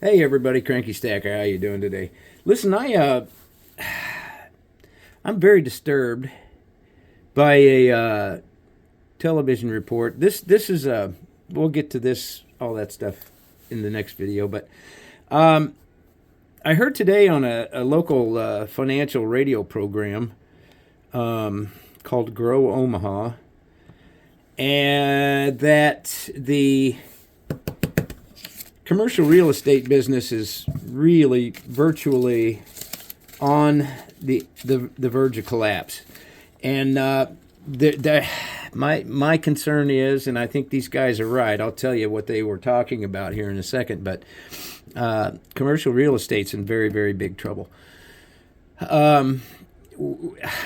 Hey everybody, Cranky Stacker, how you doing today? Listen, I'm very disturbed by a television report. This is we'll get to this all that stuff in the next video, but I heard today on a local financial radio program called Grow Omaha, and that the commercial real estate business is really virtually on the verge of collapse. And my concern is, and I think these guys are right, I'll tell you what they were talking about here in a second, but commercial real estate's in very, very big trouble. I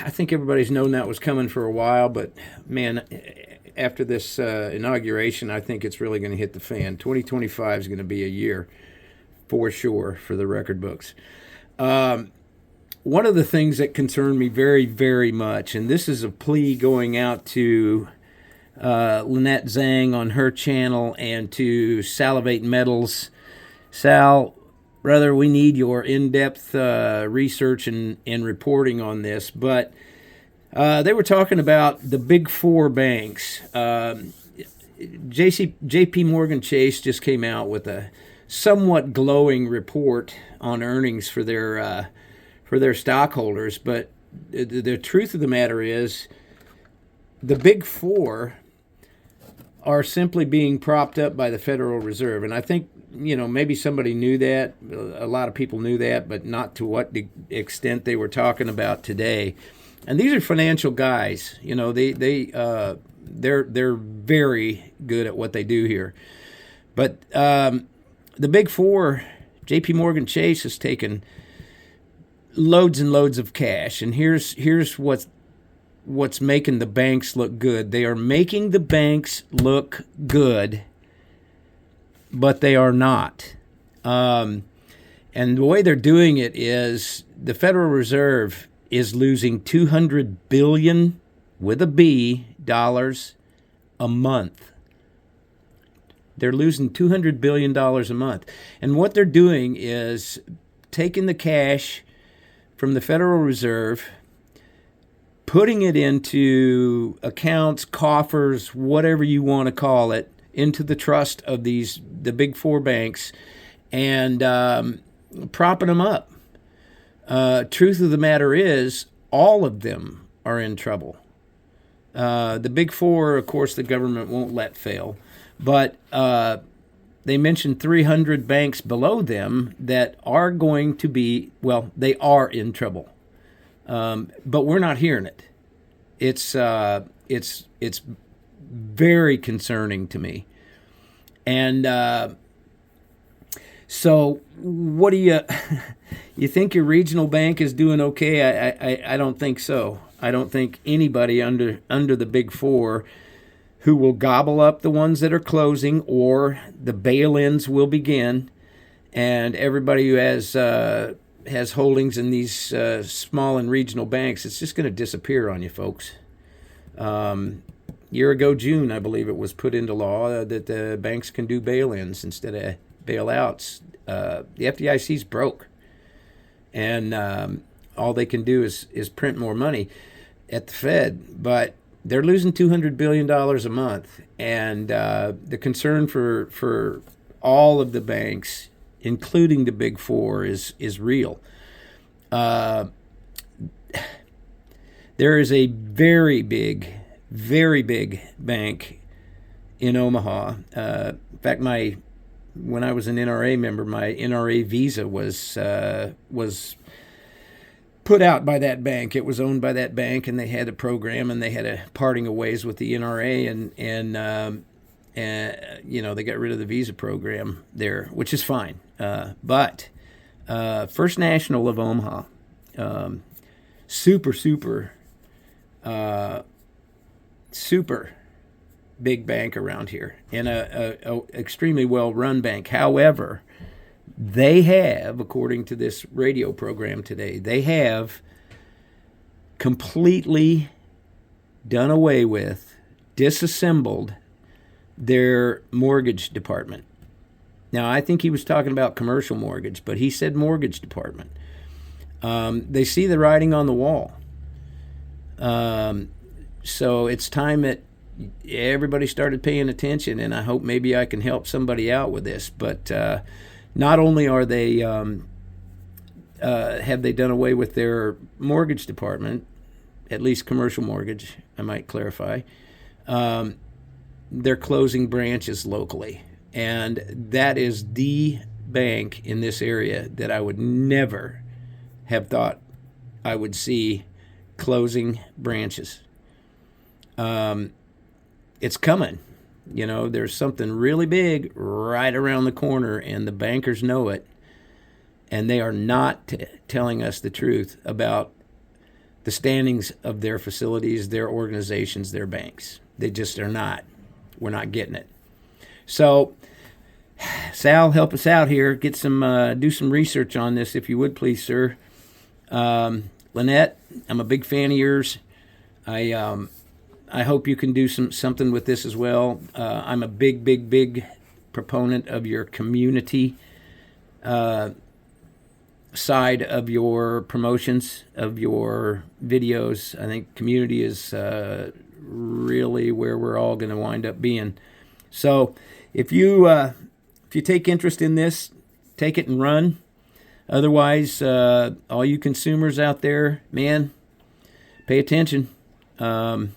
think everybody's known that was coming for a while, but man, after this inauguration, I think it's really going to hit the fan. 2025 is going to be a year for sure for the record books. One of the things that concern me very, very much, and this is a plea going out to LynnetteZang on her channel and to Salivate Metals. Sal, brother, we need your in-depth research and reporting on this, but they were talking about the big four banks. J.P. Morgan Chase just came out with a somewhat glowing report on earnings for their stockholders. But the truth of the matter is, the big four are simply being propped up by the Federal Reserve, and I think maybe somebody knew that. A lot of people knew that, but not to what extent they were talking about today. And these are financial guys. They're very good at what they do here. But the big four, J.P. Morgan Chase has taken loads and loads of cash, and here's what's making the banks look good. They are making the banks look good, but they are not. And the way they're doing it is the Federal Reserve is losing $200 billion with a B dollars a month. They're losing $200 billion a month. And what they're doing is taking the cash from the Federal Reserve, putting it into accounts, coffers, whatever you want to call it, into the trust of the big four banks, and propping them up. Truth of the matter is, all of them are in trouble. The big four, of course, the government won't let fail. But they mentioned 300 banks below them that are going to be, well, they are in trouble. But we're not hearing it. It's very concerning to me. And so what do you think your regional bank is doing okay? I don't think so. I don't think anybody under the big four who will gobble up the ones that are closing, or the bail-ins will begin, and everybody who has holdings in these small and regional banks, it's just going to disappear on you, folks. Year ago, June, I believe it was put into law that the banks can do bail-ins instead of bailouts. The FDIC's broke, and all they can do is print more money at the Fed, but they're losing $200 billion a month, and the concern for all of the banks, including the big four, is real. There is a very big bank in Omaha. In fact, when I was an NRA member, my NRA visa was put out by that bank. It was owned by that bank, and they had a program, and they had a parting of ways with the NRA, and they got rid of the visa program there, which is fine. But First National of Omaha, super big bank around here, and a extremely well-run bank. However, they have, according to this radio program today, they have completely done away with, disassembled their mortgage department. Now, I think he was talking about commercial mortgage, but he said mortgage department. They see the writing on the wall. So it's time that everybody started paying attention, and I hope maybe I can help somebody out with this. But not only are they have they done away with their mortgage department, at least commercial mortgage, I might clarify, they're closing branches locally. And that is the bank in this area that I would never have thought I would see closing branches. It's coming. You know, there's something really big right around the corner, and the bankers know it. And they are not telling us the truth about the standings of their facilities, their organizations, their banks. They just are not. We're not getting it. So, Sal, help us out here. Get some, do some research on this, if you would, please, sir. Lynette, I'm a big fan of yours. I hope you can do something with this as well. I'm a big proponent of your community side of your promotions, of your videos. I think community is really where we're all going to wind up being. So if you take interest in this, take it and run. Otherwise, all you consumers out there, man, pay attention. I'm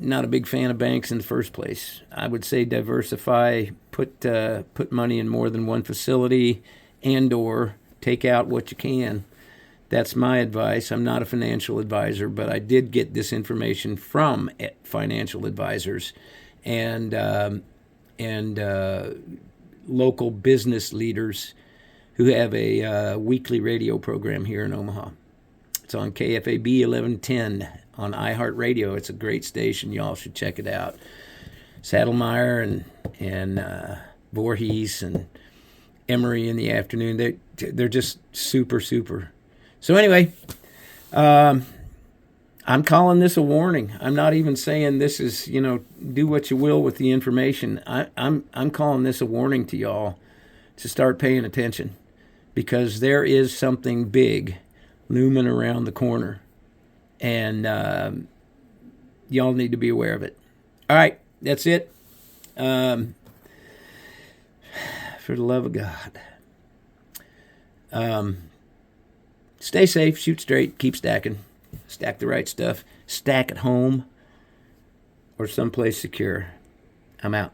not a big fan of banks in the first place. I would say diversify, put money in more than one facility, and/or take out what you can. That's my advice. I'm not a financial advisor, but I did get this information from financial advisors and local business leaders who have a weekly radio program here in Omaha. It's on KFAB 1110 on iHeartRadio. It's a great station. Y'all should check it out. Saddlemeyer and Voorhees and Emery in the afternoon. They're just super. So anyway, I'm calling this a warning. I'm not even saying this is, do what you will with the information. I'm calling this a warning to y'all to start paying attention, because there is something big looming around the corner, and y'all need to be aware of it. All right, that's it. For the love of God. Stay safe, shoot straight, keep stacking. Stack the right stuff. Stack at home or someplace secure. I'm out.